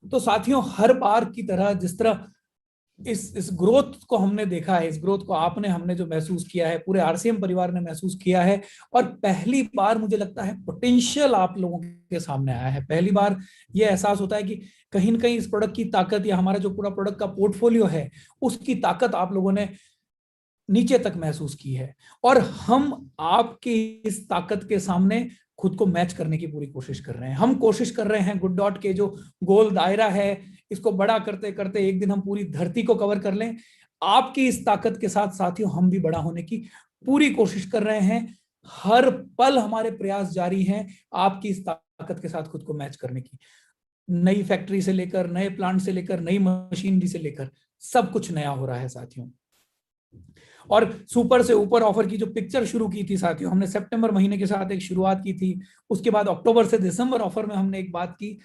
तो साथियों, हर बार की तरह जिस तरह इस ग्रोथ को हमने देखा है, इस ग्रोथ को आपने हमने जो महसूस किया है, पूरे आरसीएम परिवार ने महसूस किया है, और पहली बार मुझे लगता है पोटेंशियल आप लोगों के सामने आया है। पहली बार ये एहसास होता है कि कहीं ना कहीं इस प्रोडक्ट की ताकत, या हमारा जो पूरा प्रोडक्ट का पोर्टफोलियो है उसकी ताकत आप लोगों ने नीचे तक महसूस की है, और हम आपकी इस ताकत के सामने खुद को मैच करने की पूरी कोशिश कर रहे हैं। हम कोशिश कर रहे हैं गुड डॉट के जो गोल दायरा है इसको बड़ा करते करते एक दिन हम पूरी धरती को कवर कर लें। आपकी इस ताकत के साथ साथियों हम भी बड़ा होने की पूरी कोशिश कर रहे हैं। हर पल हमारे प्रयास जारी हैं आपकी इस ताकत के साथ खुद को मैच करने की। नई फैक्ट्री से लेकर, नए प्लांट से लेकर, नई मशीनरी से लेकर सब कुछ नया हो रहा है साथियों। और सुपर से ऊपर ऑफर की जो पिक्चर शुरू की थी साथियों, हमने सितंबर महीने के साथ एक शुरुआत की थी, उसके बाद अक्टूबर से दिसंबर ऑफर में हमने एक बात की,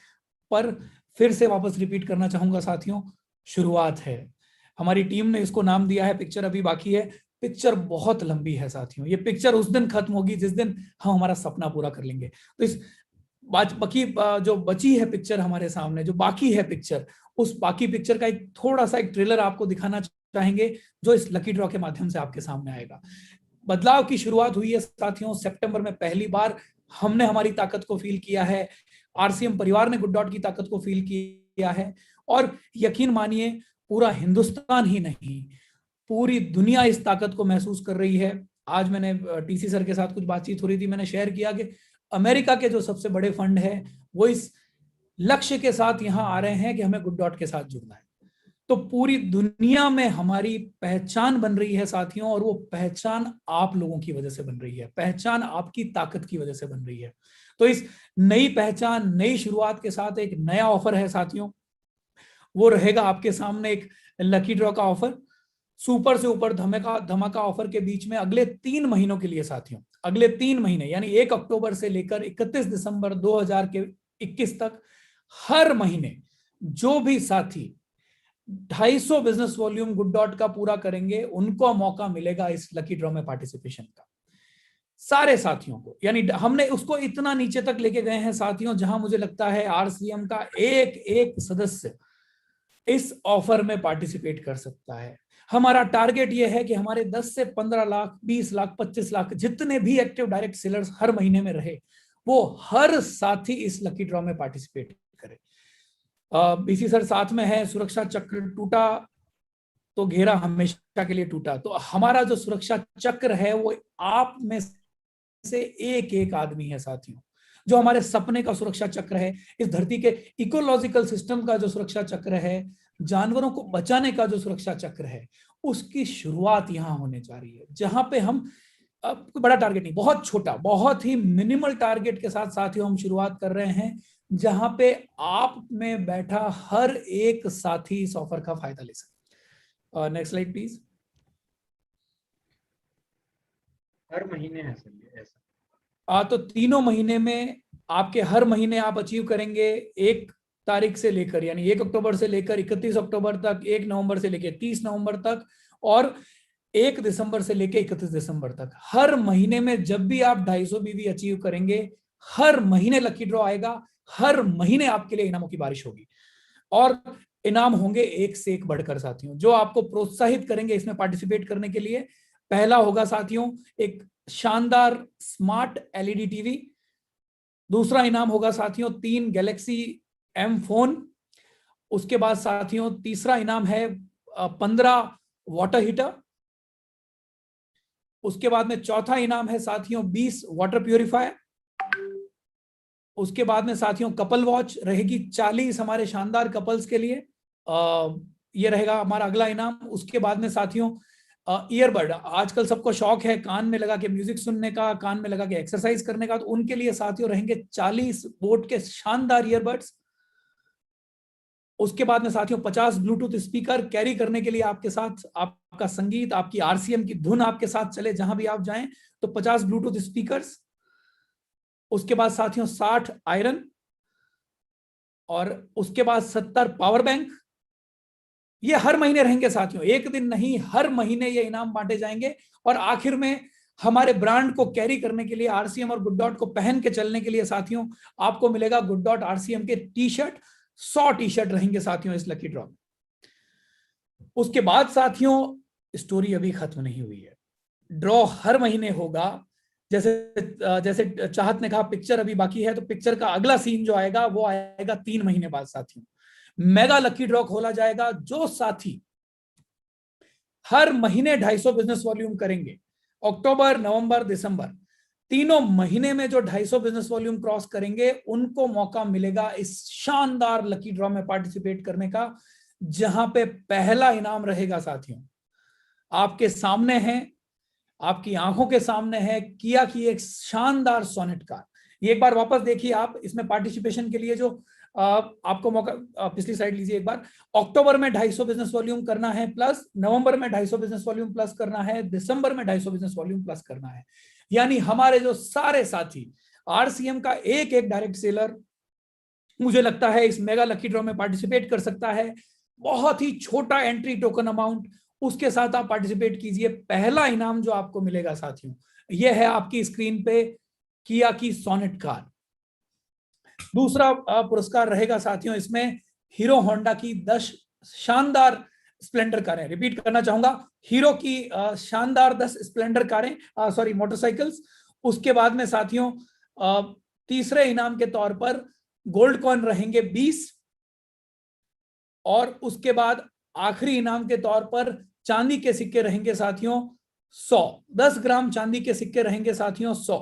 पर फिर से वापस रिपीट करना चाहूंगा साथियों, शुरुआत है। हमारी टीम ने इसको नाम दिया है पिक्चर अभी बाकी है। पिक्चर बहुत लंबी है साथियों, ये पिक्चर उस दिन खत्म होगी जिस दिन हम हमारा सपना पूरा कर लेंगे। तो इस बाकी जो बची है पिक्चर हमारे सामने, जो बाकी है पिक्चर, उस बाकी पिक्चर का एक थोड़ा सा एक ट्रेलर आपको दिखाना चाहेंगे जो इस लकी ड्रॉ के माध्यम से आपके सामने आएगा। बदलाव की शुरुआत हुई है साथियों सितंबर में। पहली बार हमने हमारी ताकत को फील किया है, आरसीएम परिवार ने गुड डॉट की ताकत को फील किया है, और यकीन मानिए पूरा हिंदुस्तान ही नहीं, पूरी दुनिया इस ताकत को महसूस कर रही है। आज मैंने टीसी सर के साथ कुछ बातचीत हो रही थी, मैंने शेयर किया कि अमेरिका के जो सबसे बड़े फंड है वो इस लक्ष्य के साथ यहां आ रहे हैं कि हमें गुड डॉट के साथ जुड़ना है। तो पूरी दुनिया में हमारी पहचान बन रही है साथियों, और वो पहचान आप लोगों की वजह से बन रही है, पहचान आपकी ताकत की वजह से बन रही है। तो इस नई पहचान, नई शुरुआत के साथ एक नया ऑफर है साथियों, वो रहेगा आपके सामने एक लकी ड्रॉ का ऑफर। सुपर से ऊपर धमाका धमाका ऑफर के बीच में अगले 3 महीनों के लिए साथियों, अगले 3 महीने यानी 1 अक्टूबर से लेकर 31 दिसंबर 2021 तक, हर महीने जो भी साथी 250 बिजनेस वॉल्यूम गुड डॉट का पूरा करेंगे उनको मौका मिलेगा इस लकी ड्रॉ में पार्टिसिपेशन का। सारे साथियों को, यानी हमने उसको इतना नीचे तक लेके गए हैं साथियों, जहां मुझे लगता है आरसीएम का एक एक सदस्य इस ऑफर में पार्टिसिपेट कर सकता है। हमारा टारगेट यह है कि हमारे 10 से 15 लाख, 20 लाख, 25 लाख जितने भी एक्टिव डायरेक्ट सेलर्स हर महीने में रहे, वो हर साथी इस लकी ड्रॉ में पार्टिसिपेट करे। बीसी सर साथ में है। सुरक्षा चक्र टूटा तो घेरा हमेशा के लिए टूटा। तो हमारा जो सुरक्षा चक्र है वो आप में से एक एक आदमी है साथियों, जो हमारे सपने का सुरक्षा चक्र है, इस धरती के इकोलॉजिकल सिस्टम का जो सुरक्षा चक्र है, जानवरों को बचाने का जो सुरक्षा चक्र है, उसकी शुरुआत यहां होने जा रही है, जहां पे हम कोई बड़ा टारगेट नहीं, बहुत छोटा, बहुत ही मिनिमल टारगेट के साथ साथियों हम शुरुआत कर रहे हैं, जहां पे आप में बैठा हर एक साथी इस ऑफर का फायदा ले सके। Next slide please. हर महीने है सर ये ऐसा? तो तीनों महीने में आपके हर महीने आप अचीव करेंगे 1 तारीख से लेकर, यानी 1 अक्टूबर से लेकर 31 अक्टूबर तक, 1 नवंबर से लेकर 30 नवंबर तक, और 1 दिसंबर से लेकर 31 दिसंबर तक। हर महीने में जब भी आप 250 बीवी अचीव करेंगे, हर महीने लकी ड्रॉ आएगा, हर महीने आपके लिए इनामों की बारिश होगी, और इनाम होंगे एक से एक बढ़कर साथियों, जो आपको प्रोत्साहित करेंगे इसमें पार्टिसिपेट करने के लिए। पहला होगा साथियों एक शानदार स्मार्ट एलईडी टीवी। दूसरा इनाम होगा साथियों 3 गैलेक्सी एम फोन। उसके बाद साथियों तीसरा इनाम है 15 वाटर हीटर। उसके बाद में चौथा इनाम है साथियों 20 वाटर प्यूरिफायर। उसके बाद में साथियों कपल वॉच रहेगी 40 हमारे शानदार कपल्स के लिए, ये रहेगा हमारा अगला इनाम। उसके बाद में साथियों ईयरबड, आजकल सबको शौक है कान में लगा के म्यूजिक सुनने का, कान में लगा के एक्सरसाइज करने का, तो उनके लिए साथियों रहेंगे 40 वोट के शानदार ईयरबड्स। उसके बाद में साथियों 50 ब्लूटूथ स्पीकर कैरी करने के लिए आपके साथ, आपका संगीत, आपकी आरसीएम की धुन आपके साथ चले जहां भी आप जाएं, तो 50 ब्लूटूथ स्पीकर्स। उसके बाद साथियों 60 आयरन, और उसके बाद 70 पावर बैंक। ये हर महीने रहेंगे साथियों, एक दिन नहीं, हर महीने ये इनाम बांटे जाएंगे। और आखिर में हमारे ब्रांड को कैरी करने के लिए, आरसीएम और गुड डॉट को पहन के चलने के लिए साथियों, आपको मिलेगा गुड डॉट आरसीएम के टी शर्ट, 100 टी शर्ट रहेंगे साथियों इस लकी ड्रॉ में। उसके बाद साथियों स्टोरी अभी खत्म नहीं हुई है। ड्रॉ हर महीने होगा। जैसे जैसे चाहत ने कहा पिक्चर अभी बाकी है, तो पिक्चर का अगला सीन जो आएगा वो आएगा 3 महीने बाद साथियों। मेगा लकी ड्रॉ खोला जाएगा। जो साथी हर महीने 250 बिजनेस वॉल्यूम करेंगे, अक्टूबर, नवंबर, दिसंबर, तीनों महीने में जो 250 बिजनेस वॉल्यूम क्रॉस करेंगे उनको मौका मिलेगा इस शानदार लकी ड्रॉ में पार्टिसिपेट करने का, जहां पे पहला इनाम रहेगा साथियों आपके सामने है, आपकी आंखों के सामने है, किया की एक शानदार सोनेट कार। ये एक बार वापस देखिए आप, इसमें पार्टिसिपेशन के लिए जो आपको मौका, पिछली साइड लीजिए एक बार। अक्टूबर में 250 बिजनेस वॉल्यूम करना है प्लस, नवंबर में 250 बिजनेस वॉल्यूम प्लस करना है, दिसंबर में 250 बिजनेस वॉल्यूम प्लस करना है। यानी हमारे जो सारे साथी आरसीएम का एक एक डायरेक्ट सेलर मुझे लगता है इस मेगा लकी ड्रॉ में पार्टिसिपेट कर सकता है। बहुत ही छोटा एंट्री टोकन अमाउंट, उसके साथ आप पार्टिसिपेट कीजिए। पहला इनाम जो आपको मिलेगा साथियों, यह है आपकी स्क्रीन पे किया की सोनेट कार। दूसरा पुरस्कार रहेगा साथियों इसमें हीरो होंडा की 10 शानदार स्प्लेंडर कारें। रिपीट करना चाहूंगा, हीरो की शानदार 10 स्प्लेंडर कारें, सॉरी मोटरसाइकिल्स। उसके बाद में साथियों तीसरे इनाम के तौर पर गोल्ड कॉइन रहेंगे 20, और उसके बाद आखिरी इनाम के तौर पर चांदी के सिक्के रहेंगे साथियों 100। 10 ग्राम चांदी के सिक्के रहेंगे साथियों 100।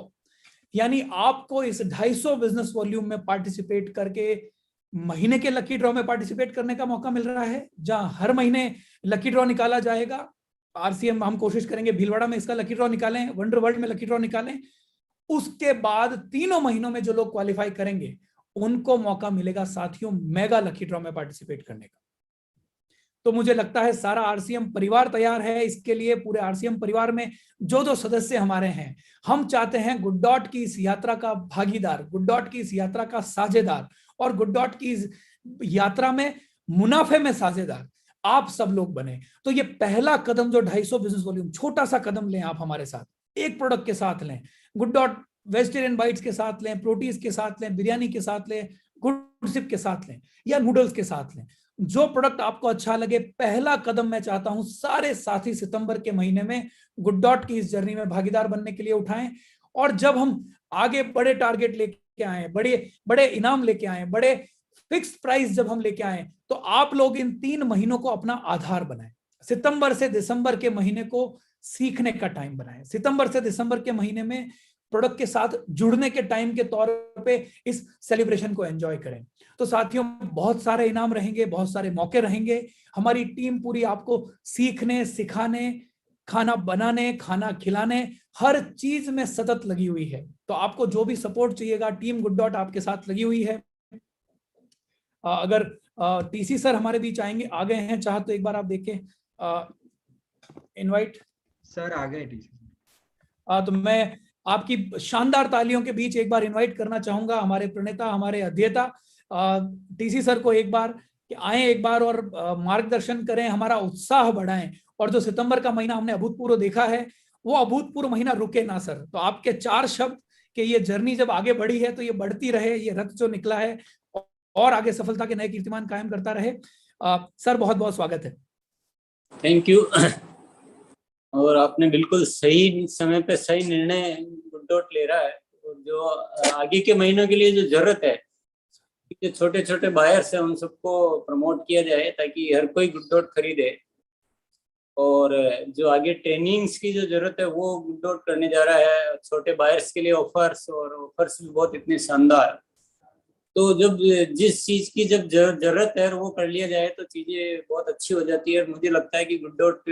यानी आपको इस 250 बिजनेस वॉल्यूम में पार्टिसिपेट करके महीने के लकी ड्रॉ में पार्टिसिपेट करने का मौका मिल रहा है, जहां हर महीने लकी ड्रॉ निकाला जाएगा। आरसीएम हम कोशिश करेंगे भीलवाड़ा में इसका लकी ड्रॉ निकालें, वंडर वर्ल्ड में लकी ड्रॉ निकालें। उसके बाद तीनों महीनों में जो लोग क्वालिफाई करेंगे उनको मौका मिलेगा साथियों मेगा लकी ड्रॉ में पार्टिसिपेट करने का। तो मुझे लगता है सारा आरसीएम परिवार तैयार है इसके लिए। पूरे आरसीएम परिवार में जो जो सदस्य हमारे हैं, हम चाहते हैं गुड डॉट की इस यात्रा का भागीदार, गुड डॉट की इस यात्रा का साझेदार, और गुड डॉट की इस यात्रा में मुनाफे में साझेदार आप सब लोग बने। तो ये पहला कदम जो 250 बिजनेस वॉल्यूम, छोटा सा कदम लें आप हमारे साथ, एक प्रोडक्ट के साथ लें, गुड डॉट वेजिटेरियन बाइट्स के साथ लें, प्रोटीज के साथ लें, बिरयानी के साथ लें, गुड सिप के साथ लें, या नूडल्स के साथ लें। जो प्रोडक्ट आपको अच्छा लगे, पहला कदम मैं चाहता हूं सारे साथी सितंबर के महीने में गुड डॉट की इस जर्नी में भागीदार बनने के लिए उठाएं। और जब हम आगे बड़े टारगेट लेके आए, बड़े बड़े इनाम लेके आए, बड़े फिक्स प्राइस जब हम लेके आए, तो आप लोग इन 3 महीनों को अपना आधार बनाएं। सितंबर से दिसंबर के महीने को सीखने का टाइम बनाएं। सितंबर से दिसंबर के महीने में प्रोडक्ट के साथ जुड़ने के टाइम के तौर पे इस सेलिब्रेशन को एंजॉय करें। तो साथियों बहुत सारे इनाम रहेंगे, बहुत सारे मौके रहेंगे। हमारी टीम पूरी आपको सीखने, सिखाने, खाना बनाने, खाना खिलाने, हर चीज में सतत लगी हुई है। तो आपको जो भी सपोर्ट चाहिएगा, टीम गुड डॉट आपके साथ लगी हुई है। अगर टीसी सर हमारे बीच आएंगे, आ गए हैं, चाहे तो एक बार आप देखें इनवाइट। सर आ गए टीसी। तो मैं आपकी शानदार तालियों के बीच एक बार इनवाइट करना चाहूंगा हमारे प्रणेता, हमारे अध्येता टीसी सर को एक बार कि आए एक बार और मार्गदर्शन करें, हमारा उत्साह बढ़ाएं। और जो सितंबर का महीना हमने अभूतपूर्व देखा है, वो अभूतपूर्व महीना रुके ना सर। तो आपके 4 शब्द कि ये जर्नी जब आगे बढ़ी है तो ये बढ़ती रहे, ये रथ जो निकला है और आगे सफलता के नए कीर्तिमान कायम करता रहे। सर बहुत बहुत स्वागत है। Thank you. और आपने बिल्कुल सही समय पे सही निर्णय गुड डॉट ले रहा है। और जो आगे के महीनों के लिए जो जरूरत है, जो छोटे छोटे बायर्स हैं उन सबको प्रमोट किया जाए ताकि हर कोई गुड डॉट खरीदे। और जो आगे ट्रेनिंग्स की जो जरूरत है वो गुड डॉट करने जा रहा है। छोटे बायर्स के लिए ऑफर्स, और ऑफर्स भी बहुत इतने शानदार। तो जब जिस चीज की जब जरूरत है वो कर लिया जाए तो चीजें बहुत अच्छी हो जाती है। मुझे लगता है कि गुड डॉट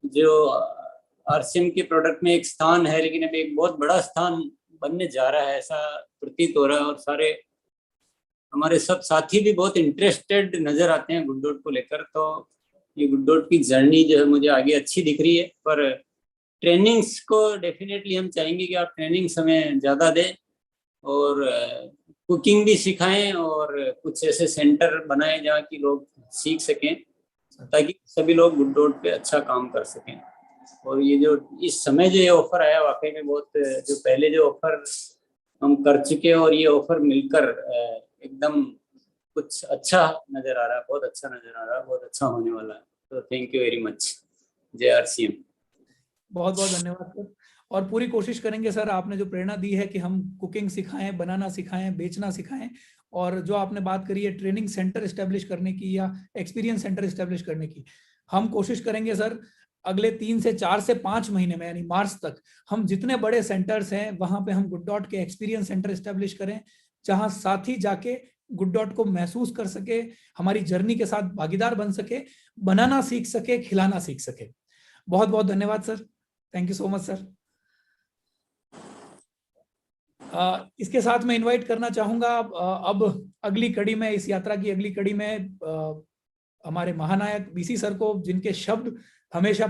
जो आरसीएम के प्रोडक्ट में एक स्थान है, लेकिन अभी एक बहुत बड़ा स्थान बनने जा रहा है ऐसा प्रतीत हो रहा है। और सारे हमारे सब साथी भी बहुत इंटरेस्टेड नजर आते हैं गुड डॉट को लेकर। तो ये गुड डॉट की जर्नी जो है मुझे आगे अच्छी दिख रही है। पर ट्रेनिंग्स को डेफिनेटली हम चाहेंगे कि आप ट्रेनिंग हमें ज़्यादा दें और कुकिंग भी सिखाएं और कुछ ऐसे सेंटर बनाएं जहाँ की लोग सीख सकें ताकि सभी लोग गुड डॉट पे अच्छा काम कर सकें। और ये जो इस समय जो ये ऑफर आया वाकई में बहुत, जो पहले जो ऑफर हम कर चुके हैं और ये ऑफर मिलकर एकदम कुछ अच्छा नजर आ रहा है, बहुत अच्छा नजर आ रहा है, बहुत अच्छा होने वाला है। तो थैंक यू वेरी मच। जय RCM। बहुत बहुत धन्यवाद सर। और पूरी कोशिश करेंगे सर, आपने जो प्रेरणा दी है कि हम कुकिंग सिखाएं, बनाना सिखाएं, बेचना सिखाएं, और जो आपने बात करी है ट्रेनिंग सेंटर एस्टेब्लिश करने की या एक्सपीरियंस सेंटर एस्टेब्लिश करने की, हम कोशिश करेंगे सर अगले 3 से 4 से 5 महीने में, यानी मार्च तक, हम जितने बड़े सेंटर्स हैं वहां पे हम गुड डॉट के एक्सपीरियंस सेंटर एस्टेब्लिश करें, जहां साथी जाके गुड डॉट को महसूस कर सके, हमारी जर्नी के साथ भागीदार बन सके, बनाना सीख सके, खिलाना सीख सके। बहुत बहुत धन्यवाद sir. Thank you so much sir. इसके साथ मैं इनवाइट करना चाहूंगा अब अगली कड़ी में, इस यात्रा की अगली कड़ी में हमारे महानायक BC सर को, जिनके शब्द हमेशा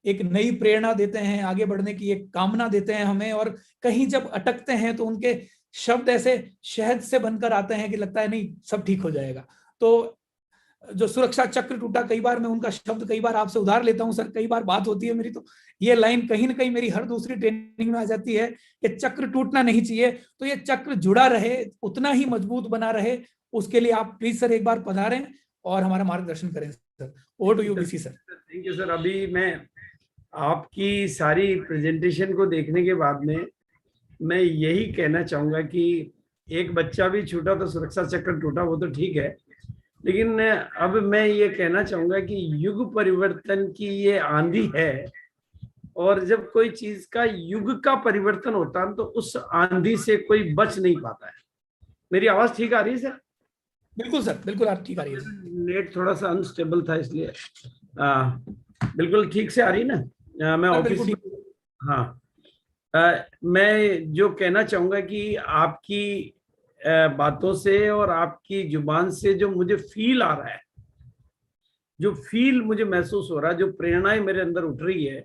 एक नई प्रेरणा देते हैं, आगे बढ़ने की एक कामना देते हैं हमें, और कहीं जब अटकते हैं तो उनके शब्द ऐसे शहद से बनकर आते हैं कि लगता है नहीं सब ठीक हो जाएगा। तो जो सुरक्षा चक्र टूटा, कई बार मैं उनका शब्द कई बार आपसे उधार लेता हूं सर, कई बार बात होती है मेरी तो ये लाइन कहीं ना कहीं मेरी हर दूसरी ट्रेनिंग में आ जाती है कि चक्र टूटना नहीं चाहिए। तो ये चक्र जुड़ा रहे, उतना ही मजबूत बना रहे, उसके लिए आप प्लीज सर एक बार पधारें और हमारा मार्गदर्शन करें sir. Over to you BC sir. Thank you sir. अभी मैं आपकी सारी प्रेजेंटेशन को देखने के बाद में मैं यही कहना चाहूंगा कि एक बच्चा भी छूटा तो सुरक्षा चक्र टूटा, वो तो ठीक है, लेकिन अब मैं ये कहना चाहूंगा कि युग परिवर्तन की ये आंधी है, और जब कोई चीज का युग का परिवर्तन होता है तो उस आंधी से कोई बच नहीं पाता है। मेरी आवाज ठीक आ रही है सर? बिल्कुल सर, बिल्कुल आप ठीक आ रही है। नेट थोड़ा सा अनस्टेबल था इसलिए। बिल्कुल ठीक से आ रही ना? मैं ऑफिस, हाँ, मैं जो कहना चाहूंगा कि आपकी बातों से और आपकी जुबान से जो मुझे फील आ रहा है, जो फील मुझे महसूस हो रहा है, जो प्रेरणाएं मेरे अंदर उठ रही है,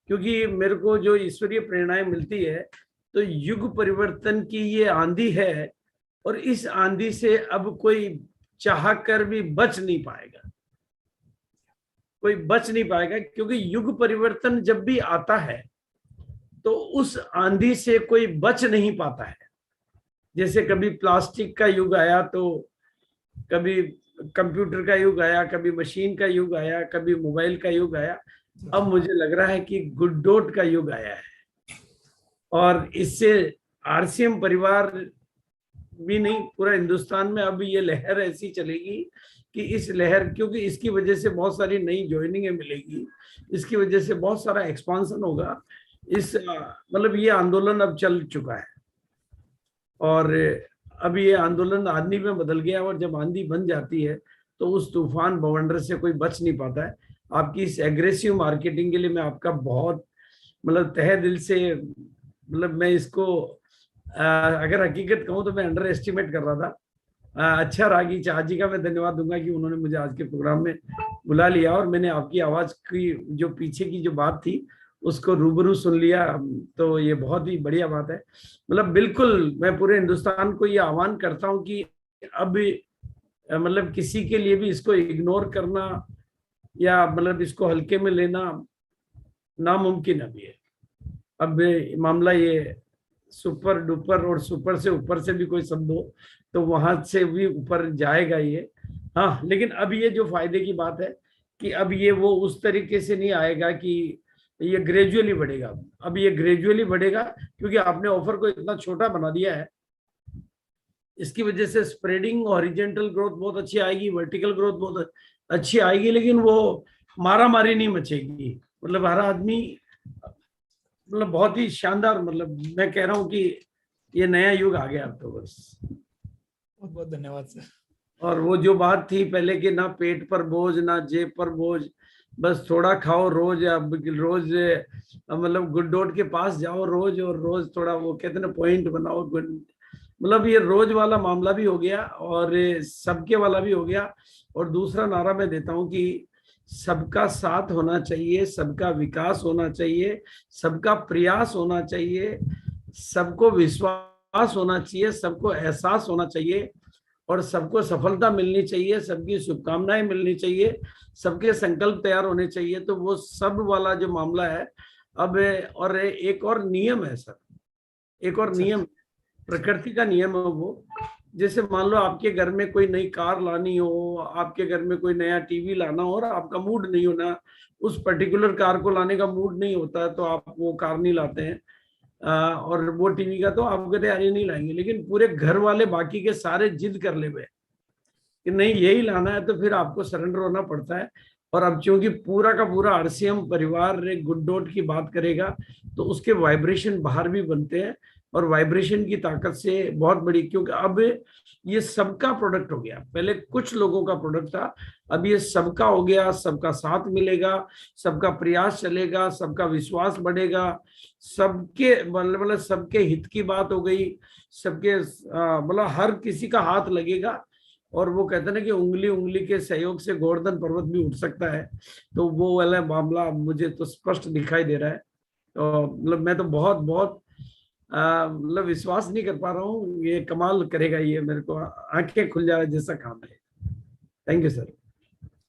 क्योंकि मेरे को जो ईश्वरीय प्रेरणाएं मिलती है, तो युग परिवर्तन की ये आंधी है, और इस आंधी से अब कोई चाह कर भी बच नहीं पाएगा, कोई बच नहीं पाएगा, क्योंकि युग परिवर्तन जब भी आता है तो उस आंधी से कोई बच नहीं पाता है। जैसे कभी प्लास्टिक का युग आया, तो कभी कंप्यूटर का युग आया, कभी मशीन का युग आया, कभी मोबाइल का युग आया, अब मुझे लग रहा है कि गुड डॉट का युग आया है। और इससे RCM परिवार भी नहीं, पूरा हिंदुस्तान में अब ये लहर ऐसी चलेगी कि इस लहर, क्योंकि इसकी वजह से बहुत सारी नई ज्वाइनिंगें मिलेगी, इसकी वजह से बहुत सारा एक्सपांसन होगा। इस मतलब ये आंदोलन अब चल चुका है, और अब ये आंदोलन आंधी में बदल गया, और जब आंधी बन जाती है तो उस तूफान बवंडर से कोई बच नहीं पाता है। आपकी इस एग्रेसिव मार्केटिंग के लिए मैं आपका बहुत मतलब तहे दिल से, मतलब मैं इसको अगर हकीकत कहूँ तो मैं अंडर एस्टिमेट कर रहा था। अच्छा रागी चाह जी का मैं धन्यवाद दूंगा कि उन्होंने मुझे आज के प्रोग्राम में बुला लिया, और मैंने आपकी आवाज की जो पीछे की जो बात थी उसको रूबरू सुन लिया, तो ये बहुत ही बढ़िया बात है। मतलब बिल्कुल मैं पूरे हिंदुस्तान को ये आह्वान करता हूँ कि अब मतलब किसी के लिए भी इसको इग्नोर करना या मतलब इसको हल्के में लेना नामुमकिन अभी है। अब मामला ये सुपर डुपर और सुपर से ऊपर से भी कोई शब्द हो तो वहां से भी ऊपर जाएगा ये। हाँ, लेकिन अब ये जो फायदे की बात है कि अब ये वो उस तरीके से नहीं आएगा कि ये ग्रेजुअली बढ़ेगा। अब ये ग्रेजुअली बढ़ेगा क्योंकि आपने ऑफर को इतना छोटा बना दिया है। इसकी वजह से स्प्रेडिंग हॉरिजॉन्टल ग्रोथ बहुत अच्छी आएगी, वर्टिकल ग्रोथ बहुत अच्छी आएगी, लेकिन वो मारा मारी नहीं मचेगी। मतलब हर आदमी मतलब बहुत ही शानदार, मतलब मैं कह रहा हूँ कि ये नया युग आ गया। तो बस बहुत बहुत धन्यवाद सर। और वो जो बात थी पहले कि ना पेट पर बोझ ना जेब पर बोझ, बस थोड़ा खाओ रोज, या रोज मतलब गुड डॉट के पास जाओ रोज, और रोज थोड़ा वो कहते ना पॉइंट बनाओ, मतलब ये रोज वाला मामला भी हो गया और सबके वाला भी हो गया। और दूसरा नारा मैं देता हूँ कि सबका साथ होना चाहिए, सबका विकास होना चाहिए, सबका प्रयास होना चाहिए, सबको विश्वास होना चाहिए, सबको एहसास होना चाहिए, और सबको सफलता मिलनी चाहिए, सबकी शुभकामनाएं मिलनी चाहिए, सबके संकल्प तैयार होने चाहिए। तो वो सब वाला जो मामला है अब, और एक और नियम है सर, एक और नियम, प्रकृति का नियम है वो, जैसे मान लो आपके घर में कोई नई कार लानी हो, आपके घर में कोई नया टीवी लाना हो और आपका मूड नहीं होना, उस पर्टिकुलर कार को लाने का मूड नहीं होता है, तो आप वो कार नहीं लाते हैं। और वो टीवी का तो आप कहते हैं नहीं लाएंगे, लेकिन पूरे घर वाले बाकी के सारे जिद कर ले हुए कि नहीं यही लाना है, तो फिर आपको सरेंडर होना पड़ता है। और अब चूंकि पूरा का पूरा आरसीएम परिवार एक गुड डॉट की बात करेगा, तो उसके वाइब्रेशन बाहर भी बनते हैं, और वाइब्रेशन की ताकत से बहुत बड़ी, क्योंकि अब ये सबका प्रोडक्ट हो गया। पहले कुछ लोगों का प्रोडक्ट था, अब ये सबका हो गया, सबका साथ मिलेगा, सबका प्रयास चलेगा, सबका विश्वास बढ़ेगा, सबके मतलब सबके हित की बात हो गई, सबके मतलब हर किसी का हाथ लगेगा। और वो कहते हैं ना कि उंगली उंगली के सहयोग से गोवर्धन पर्वत भी उठ सकता है, तो वो वाला मामला मुझे तो स्पष्ट दिखाई दे रहा है। तो मतलब मैं तो बहुत बहुत मतलब विश्वास नहीं कर पा रहा हूँ, ये कमाल करेगा, ये मेरे को आंखें खुल जाए जैसा काम है। Thank you sir.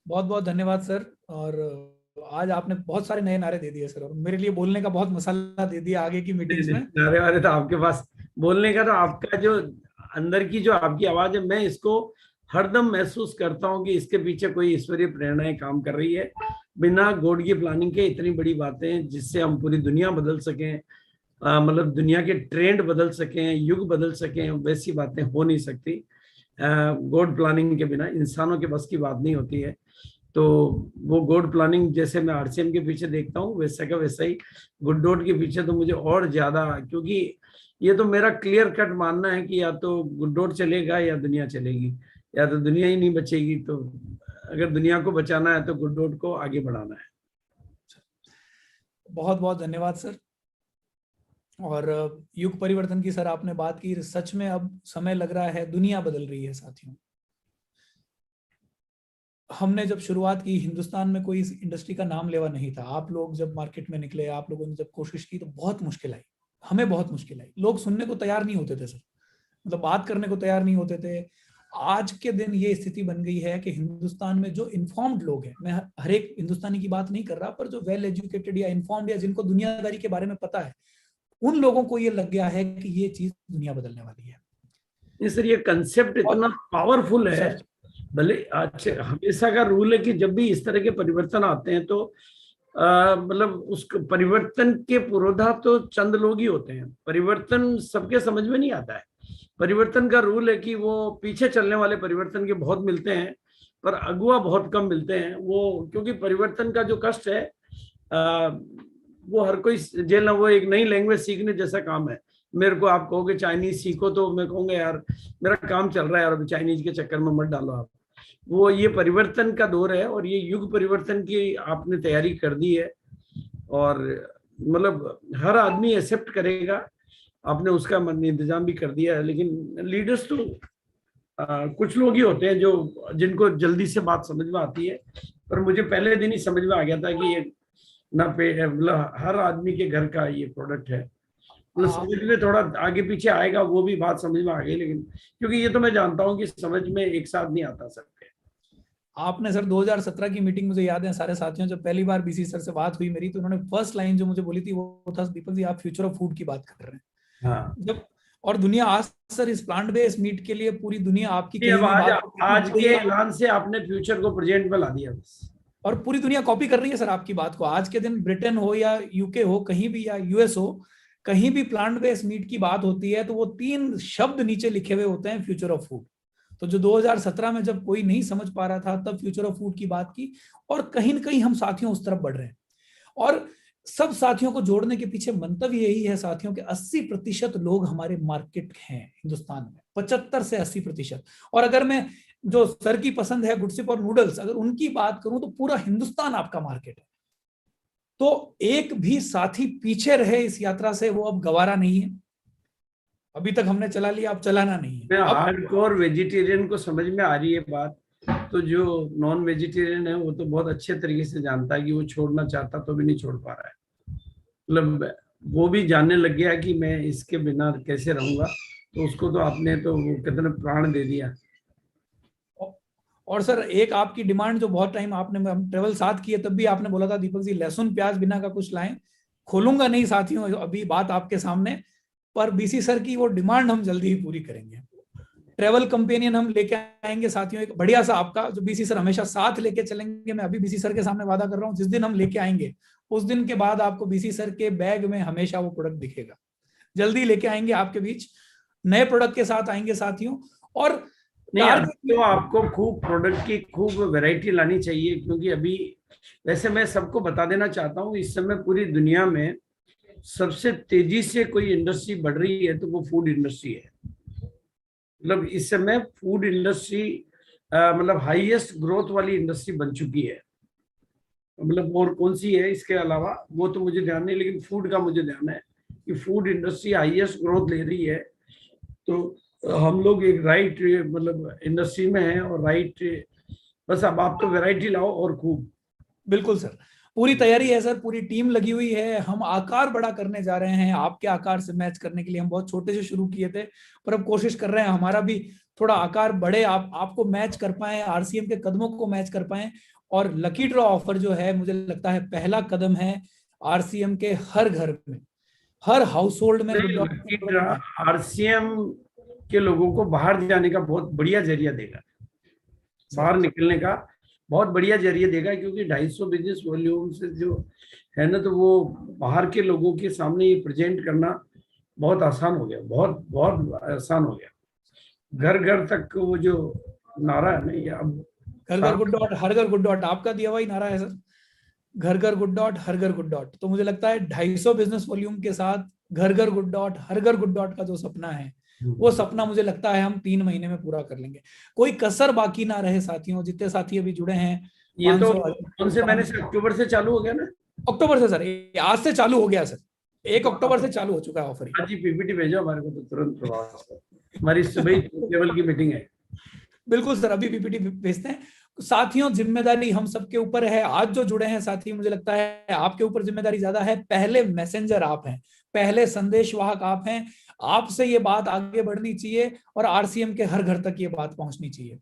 बहुत बहुत धन्यवाद सर। और आज आपने बहुत सारे नए नारे दे दिए सर, और मेरे लिए बोलने का बहुत मसाला दे दिया आगे की मीटिंग्स में। नारे वारे तो आपके पास, बोलने का तो आपका जो अंदर की जो आपकी आवाज है, मैं इसको हरदम महसूस करता हूँ कि इसके पीछे कोई ईश्वरीय प्रेरणाएं काम कर रही है। बिना गॉड की प्लानिंग के इतनी बड़ी बातें जिससे हम पूरी दुनिया बदल सकें, मतलब दुनिया के ट्रेंड बदल सकें, युग बदल सकें, वैसी बातें हो नहीं सकती। गॉड प्लानिंग के बिना इंसानों के बस की बात नहीं होती है। तो वो गॉड प्लानिंग जैसे मैं आरसीएम के पीछे देखता हूँ, वैसा का वैसा ही गुड डॉट के पीछे तो मुझे और ज्यादा, क्योंकि ये तो मेरा क्लियर कट मानना है कि या तो गुड डॉट चलेगा या दुनिया चलेगी, या तो दुनिया ही नहीं बचेगी। तो अगर दुनिया को बचाना है तो गुड डॉट को आगे बढ़ाना है। बहुत बहुत धन्यवाद सर। और युग परिवर्तन की सर आपने बात की, सच में अब समय लग रहा है, दुनिया बदल रही है साथियों। हमने जब शुरुआत की, हिंदुस्तान में कोई इस इंडस्ट्री का नाम लेवा नहीं था। आप लोग जब मार्केट में निकले, आप लोगों ने जब कोशिश की, तो बहुत मुश्किल आई, हमें बहुत मुश्किल आई। लोग सुनने को तैयार नहीं होते थे सर, मतलब बात करने को तैयार नहीं होते थे। आज के दिन ये स्थिति बन गई है कि हिंदुस्तान में जो इन्फॉर्म्ड लोग हैं, मैं हर एक हिंदुस्तानी की बात नहीं कर रहा, पर जो वेल एजुकेटेड या इन्फॉर्म्ड या जिनको दुनियादारी के बारे में पता है, उन लोगों को ये लग गया है कि ये चीज दुनिया बदलने वाली है। सर ये कंसेप्ट इतना पावरफुल है। भले अच्छे, हमेशा का रूल है कि जब भी इस तरह के परिवर्तन आते हैं तो मतलब उस परिवर्तन के पुरोधा तो चंद लोग ही होते हैं। परिवर्तन सबके समझ में नहीं आता है। परिवर्तन का रूल है कि वो पीछे चलने वाले परिवर्तन के बहुत मिलते हैं, पर अगुआ बहुत कम मिलते हैं। वो क्योंकि परिवर्तन का जो कष्ट है वो हर कोई झेलना, वो एक नई लैंग्वेज सीखने जैसा काम है। मेरे को आप कहोगे चाइनीज सीखो, तो मैं कहूँगा यार मेरा काम चल रहा है और अभी चाइनीज के चक्कर में मत डालो आप। वो ये परिवर्तन का दौर है और ये युग परिवर्तन की आपने तैयारी कर दी है, और मतलब हर आदमी एक्सेप्ट करेगा, आपने उसका इंतजाम भी कर दिया है। लेकिन लीडर्स तो कुछ लोग ही होते हैं जो जिनको जल्दी से बात समझ में आती है। पर मुझे पहले दिन ही समझ में आ गया था कि ये ना मतलब हर आदमी के घर का ये प्रोडक्ट है। मतलब समझ में थोड़ा आगे पीछे आएगा, वो भी बात समझ में आ गई, लेकिन क्योंकि ये तो मैं जानता हूँ कि समझ में एक साथ नहीं आता सबके। आपने सर 2017 की मीटिंग मुझे याद है सारे साथियों, जब पहली बार बीसी सर से बात हुई मेरी, तो उन्होंने फर्स्ट लाइन जो मुझे बोली थी वो था, दीपक जी आप फ्यूचर ऑफ फूड की बात कर रहे हैं। हाँ। जब और दुनिया आज सर इस प्लांट बेस्ड मीट के लिए पूरी दुनिया आपकी आज के ऐलान से आपने फ्यूचर को प्रेजेंट में ला दिया बस, और पूरी दुनिया कॉपी कर रही है सर आपकी बात को। आज के दिन ब्रिटेन हो या यूके हो, कहीं भी, या यूएस हो, कहीं भी प्लांट बेस्ड मीट की बात होती है तो वो 3 शब्द नीचे लिखे हुए होते हैं, फ्यूचर ऑफ फूड। तो जो 2017 में जब कोई नहीं समझ पा रहा था, तब फ्यूचर ऑफ फूड की बात की, और कहीं ना कहीं हम साथियों उस तरफ बढ़ रहे हैं। और सब साथियों को जोड़ने के पीछे मंतव्य यही है साथियों कि 80% लोग हमारे मार्केट हैं हिंदुस्तान में, 75 से 80%। और अगर मैं जो सर की पसंद है गुडसिप और नूडल्स, अगर उनकी बात करूं तो पूरा हिंदुस्तान आपका मार्केट है। तो एक भी साथी पीछे रहे इस यात्रा से वो अब गवारा नहीं है। अभी तक हमने चला लिया, अब चलाना नहीं है। हार्डकोर वेजिटेरियन को समझ में आ रही है बात, तो जो नॉन वेजिटेरियन है वो तो बहुत अच्छे तरीके से जानता है कि वो छोड़ना चाहता तो भी नहीं छोड़ पा रहा है। मतलब वो भी जानने लग गया कि मैं इसके बिना कैसे रहूंगा, तो उसको तो आपने तो वो कितने प्राण दे दिया। और सर एक आपकी डिमांड जो बहुत टाइम आपने, हम ट्रेवल साथ किए तब भी आपने बोला था दीपक जी लहसुन प्याज बिना का कुछ लाएं। खोलूंगा नहीं साथियों अभी बात आपके सामने, पर बीसी सर की वो डिमांड हम जल्दी ही पूरी करेंगे। ट्रेवल कंपेनियन हम लेके आएंगे साथियों, एक बढ़िया सा आपका, जो बीसी सर हमेशा साथ लेके चलेंगे। मैं अभी बीसी सर के सामने वादा कर रहा हूँ, जिस दिन हम लेके आएंगे उस दिन के बाद आपको बीसी सर के बैग में हमेशा वो प्रोडक्ट दिखेगा। जल्दी लेके आएंगे आपके बीच, नए प्रोडक्ट के साथ आएंगे साथियों। और नहीं, अब तो आपको खूब प्रोडक्ट की खूब वैरायटी लानी चाहिए, क्योंकि अभी वैसे मैं सबको बता देना चाहता हूँ, इस समय पूरी दुनिया में सबसे तेजी से कोई इंडस्ट्री बढ़ रही है तो वो फूड इंडस्ट्री है। मतलब इस समय फूड इंडस्ट्री मतलब हाईएस्ट ग्रोथ वाली इंडस्ट्री बन चुकी है। मतलब और कौन सी है इसके अलावा वो तो मुझे ध्यान नहीं, लेकिन फूड का मुझे ध्यान है कि फूड इंडस्ट्री हाईएस्ट ग्रोथ ले रही है। तो हम लोग एक राइट मतलब इंडस्ट्री में हैं, और राइट बस अब आप तो वैरायटी लाओ और खूब। बिल्कुल सर, पूरी तैयारी है सर, पूरी टीम लगी हुई है। हम आकार बड़ा करने जा रहे हैं, आपके आकार से मैच करने के लिए। हम बहुत छोटे से शुरू किए थे, पर अब कोशिश कर रहे हैं हमारा भी थोड़ा आकार बढ़े, आपको मैच कर पाए, आरसीएम के कदमों को मैच कर पाए। और लकी ड्रॉ ऑफर जो है, मुझे लगता है पहला कदम है आरसीएम के हर घर में, हर हाउस होल्ड में। आरसीएम के लोगों को बाहर जाने का बहुत बढ़िया जरिया देगा, बाहर निकलने का बहुत बढ़िया जरिया देगा, क्योंकि 250 बिजनेस वॉल्यूम से जो है ना, तो वो बाहर के लोगों के सामने ये प्रेजेंट करना बहुत आसान हो गया, बहुत बहुत आसान हो गया। घर घर तक वो जो नारा है ना, ये अब घर घर गुड डॉट हर घर गुड डॉट आपका दिया हुआ ही नारा है सर, घर घर गुड डॉट हर घर गुड डॉट। तो मुझे लगता है 250 बिजनेस वॉल्यूम के साथ घर घर गुड डॉट हर घर गुड डॉट का जो सपना है, वो सपना मुझे लगता है हम 3 महीने में पूरा कर लेंगे। कोई कसर बाकी ना रहे साथियों, जितने साथी अभी जुड़े हैं। ये तो कौन से महीने से, अक्टूबर से चालू हो गया ना? अक्टूबर से सर, आज से चालू हो गया सर, 1 अक्टूबर से चालू हो चुका है ऑफर। आज ही पीपीटी भेजो हमारे को, तो तुरंत प्रभाव से हमारी सुबह लेवल की मीटिंग है। बिल्कुल सर, अभी पीपीटी भेजते हैं साथियों। जिम्मेदारी हम सबके ऊपर है। आज जो जुड़े हैं साथी, मुझे लगता है आपके ऊपर जिम्मेदारी ज्यादा है। पहले मैसेंजर आप हैं, पहले संदेशवाहक आप हैं। आपसे ये बात आगे बढ़नी चाहिए और आरसीएम के हर घर तक ये बात पहुंचनी चाहिए।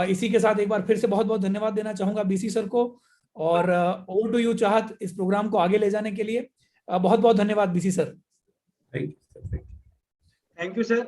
इसी के साथ एक बार फिर से बहुत बहुत धन्यवाद देना चाहूंगा बीसी सर को, और ओवर टू यू चाहत, इस प्रोग्राम को आगे ले जाने के लिए। बहुत बहुत धन्यवाद BC sir. Thank you sir,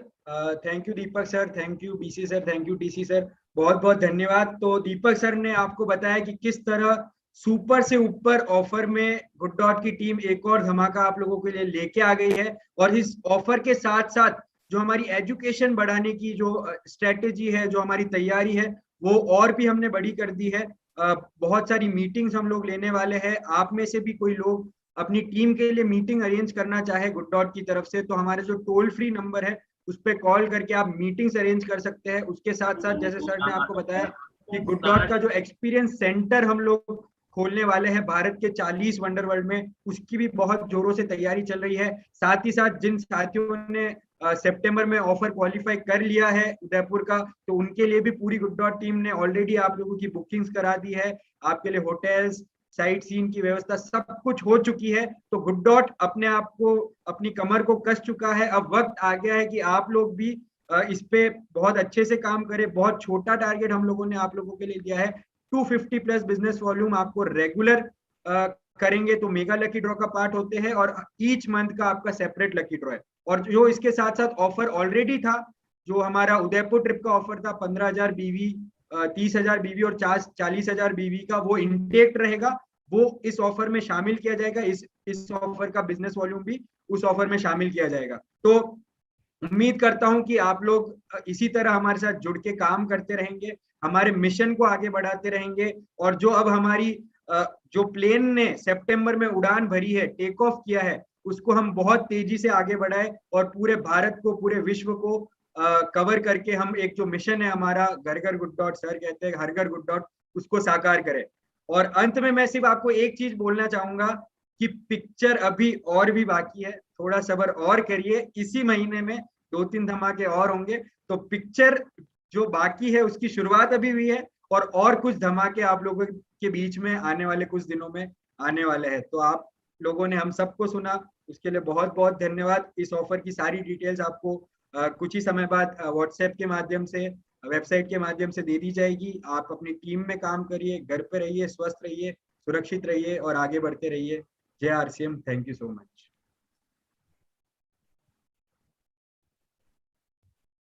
thank you Deepak sir, thank you BC sir, thank you TC sir, बहुत बहुत धन्यवाद। तो दीपक सर ने आपको बताया कि किस तरह सुपर से ऊपर ऑफर में गुड डॉट की टीम एक और धमाका आप लोगों के लिए लेके आ गई है। और इस ऑफर के साथ साथ जो हमारी एजुकेशन बढ़ाने की जो स्ट्रेटेजी है, जो हमारी तैयारी है, वो और भी हमने बड़ी कर दी है। बहुत सारी मीटिंग्स हम लोग लेने वाले हैं। आप में से भी कोई लोग अपनी टीम के लिए मीटिंग अरेंज करना चाहे गुड डॉट की तरफ से, तो हमारे जो टोल फ्री नंबर है उस पर कॉल करके आप मीटिंग्स अरेंज कर सकते हैं। उसके साथ साथ जैसे सर ने आपको बताया कि गुड डॉट का जो एक्सपीरियंस सेंटर हम लोग खोलने वाले हैं भारत के 40 वंडर वर्ल्ड में, उसकी भी बहुत जोरों से तैयारी चल रही है। साथ ही साथ जिन साथियों ने सितंबर में ऑफर क्वालिफाई कर लिया है उदयपुर का, तो उनके लिए भी पूरी गुड डॉट टीम ने ऑलरेडी आप लोगों की बुकिंग्स करा दी है। आपके लिए होटल्स, साइट सीन की व्यवस्था सब कुछ हो चुकी है। तो गुड डॉट अपने आप को, अपनी कमर को कस चुका है। अब वक्त आ गया है कि आप लोग भी इस पे बहुत अच्छे से काम करें। बहुत छोटा टारगेट हम लोगों ने आप लोगों के लिए दिया है, 250 प्लस बिजनेस वॉल्यूम आपको रेगुलर करेंगे तो मेगा लकी ड्रॉ का पार्ट होते हैं, और ईच मंथ का आपका सेपरेट लकी ड्रॉ है। और जो इसके साथ साथ ऑफर ऑलरेडी था, जो हमारा उदयपुर ट्रिप का ऑफर था 15,000 बीवी, 30,000 बीवी और 40,000 बीवी का, वो इंटेक्ट रहेगा, वो इस ऑफर में शामिल किया जाएगा। इस ऑफर का बिजनेस वॉल्यूम भी उस ऑफर में शामिल किया जाएगा। तो उम्मीद करता हूं कि आप लोग इसी तरह हमारे साथ जुड़ के काम करते रहेंगे, हमारे मिशन को आगे बढ़ाते रहेंगे। और जो अब हमारी जो प्लेन ने सितंबर में उड़ान भरी है, टेक ऑफ किया है, उसको हम बहुत तेजी से आगे बढ़ाए और पूरे भारत को, पूरे विश्व को कवर करके हम एक जो मिशन है हमारा, घर घर गुड डॉट, सर कहते हैं हर घर गुड डॉट, उसको साकार करें। और अंत में मैं सिर्फ आपको एक चीज बोलना चाहूंगा कि पिक्चर अभी और भी बाकी है, थोड़ा सब्र और करिए। इसी महीने में 2-3 धमाके और होंगे। तो पिक्चर जो बाकी है उसकी शुरुआत अभी हुई है, और कुछ धमाके आप लोगों के बीच में आने वाले कुछ दिनों में आने वाले हैं। तो आप लोगों ने हम सबको सुना, उसके लिए बहुत बहुत धन्यवाद। इस ऑफर की सारी डिटेल्स आपको कुछ ही समय बाद व्हाट्सएप के माध्यम से, वेबसाइट के माध्यम से दे दी जाएगी। आप अपनी टीम में काम करिए, घर पे रहिए, स्वस्थ रहिए, सुरक्षित रहिए और आगे बढ़ते रहिए। जय RCM, thank you so much.